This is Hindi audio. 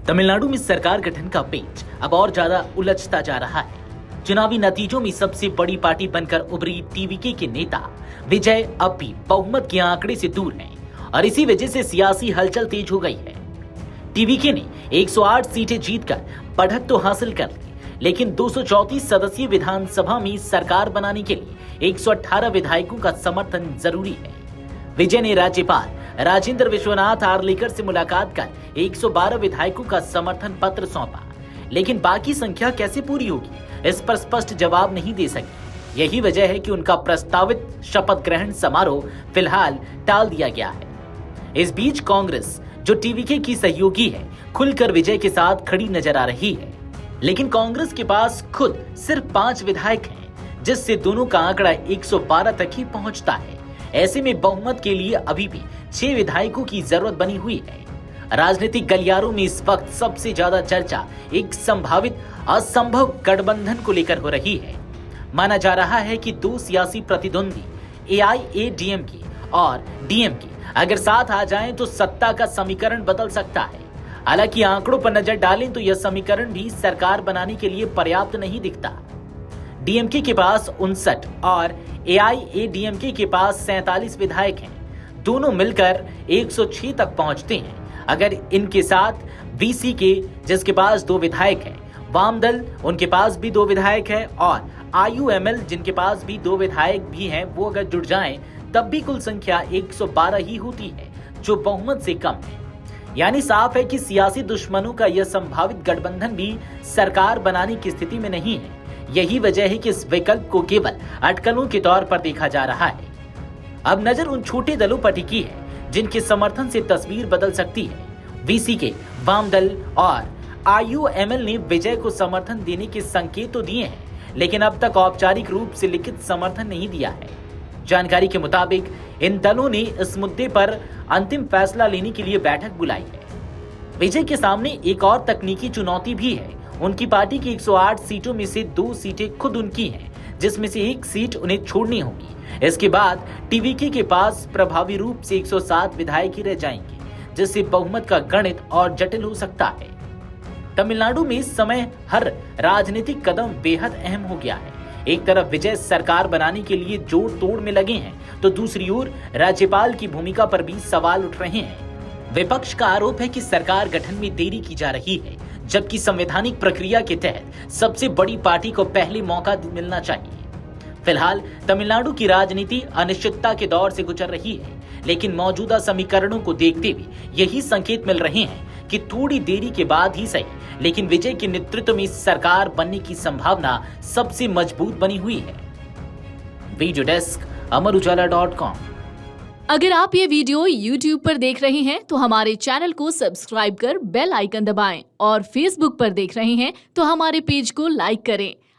तमिलनाडु में सरकार गठन का पेच अब और ज्यादा उलझता जा रहा है। चुनावी नतीजों में सबसे बड़ी पार्टी बनकर उभरी टीवीके के नेता विजय अब भी बहुमत के आंकड़े से दूर हैं और इसी वजह से सियासी हलचल तेज हो गई है। टीवीके ने 108 सीटें जीतकर बढ़त तो हासिल कर ली, लेकिन 234 सदस्यीय विधानसभा में सरकार बनाने के लिए 118 विधायकों का समर्थन जरूरी है। विजय ने राज्यपाल राजेंद्र विश्वनाथ आर्लेकर से मुलाकात कर 112 विधायकों का समर्थन पत्र सौंपा, लेकिन बाकी संख्या कैसे पूरी होगी इस पर स्पष्ट जवाब नहीं दे सके। यही वजह है कि उनका प्रस्तावित शपथ ग्रहण समारोह फिलहाल टाल दिया गया है। इस बीच कांग्रेस, जो टीवीके की सहयोगी है, खुलकर विजय के साथ खड़ी नजर आ रही है, लेकिन कांग्रेस के पास खुद सिर्फ 5 विधायक हैं, जिससे दोनों का आंकड़ा 112 तक ही पहुंचता है। ऐसे में बहुमत के लिए अभी भी 6 विधायकों की जरूरत बनी हुई है। राजनीतिक गलियारों में इस वक्त सबसे ज्यादा चर्चा एक संभावित असंभव गठबंधन को लेकर हो रही है। माना जा रहा है कि 2 सियासी प्रतिद्वंदी एआईएडीएमके और डीएमके अगर साथ आ जाएं तो सत्ता का समीकरण बदल सकता है। हालांकि आंकड़ों पर नजर डालें तो यह समीकरण भी सरकार बनाने के लिए पर्याप्त नहीं दिखता। डीएमके के पास 59 और एआईएडीएमके के पास 47 विधायक हैं। दोनों मिलकर 106 तक पहुंचते हैं। अगर इनके साथ वीसीके, जिसके पास 2 विधायक हैं, वामदल, उनके पास भी 2 विधायक हैं, और आईयूएमएल, जिनके पास भी 2 विधायक भी हैं, वो अगर जुड़ जाएं तब भी कुल संख्या 112 ही होती है, जो बहुमत से कम है। यानी साफ है कि सियासी दुश्मनों का यह संभावित गठबंधन भी सरकार बनाने की स्थिति में नहीं है। यही वजह है कि इस विकल्प को केवल अटकलों के तौर पर देखा जा रहा है। अब नजर उन छोटे दलों पर टिकी है जिनके समर्थन से तस्वीर बदल सकती है। वीसीके, वामदल और आईयूएमएल ने विजय को समर्थन देने के संकेत तो दिए हैं, लेकिन अब तक औपचारिक रूप से लिखित समर्थन नहीं दिया है। जानकारी के मुताबिक इन दलों ने इस मुद्दे पर अंतिम फैसला लेने के लिए बैठक बुलाई है। विजय के सामने एक और तकनीकी चुनौती भी है। उनकी पार्टी की 108 सीटों में से 2 सीटें खुद उनकी हैं, जिसमें से 1 सीट उन्हें छोड़नी होगी। इसके बाद टीवीके के पास प्रभावी रूप से 107 विधायक ही रह जाएंगे, जिससे बहुमत का गणित और जटिल हो सकता है। तमिलनाडु में इस समय हर राजनीतिक कदम बेहद अहम हो गया है। एक तरफ विजय सरकार बनाने के लिए जोड़ तोड़ में लगे हैं, तो दूसरी ओर राज्यपाल की भूमिका पर भी सवाल उठ रहे हैं। विपक्ष का आरोप है कि सरकार गठन में देरी की जा रही है, जबकि संवैधानिक प्रक्रिया के तहत सबसे बड़ी पार्टी को पहले मौका मिलना चाहिए। फिलहाल तमिलनाडु की राजनीति अनिश्चितता के दौर से गुजर रही है, लेकिन मौजूदा समीकरणों को देखते हुए यही संकेत मिल रहे हैं कि थोड़ी देरी के बाद ही सही, लेकिन विजय के नेतृत्व में सरकार बनने की संभावना सबसे मजबूत बनी हुई है। वीडियो डेस्क अमरउजाला.com। अगर आप ये वीडियो YouTube पर देख रहे हैं तो हमारे चैनल को सब्सक्राइब कर बेल आइकन दबाएं, और Facebook पर देख रहे हैं तो हमारे पेज को लाइक करें।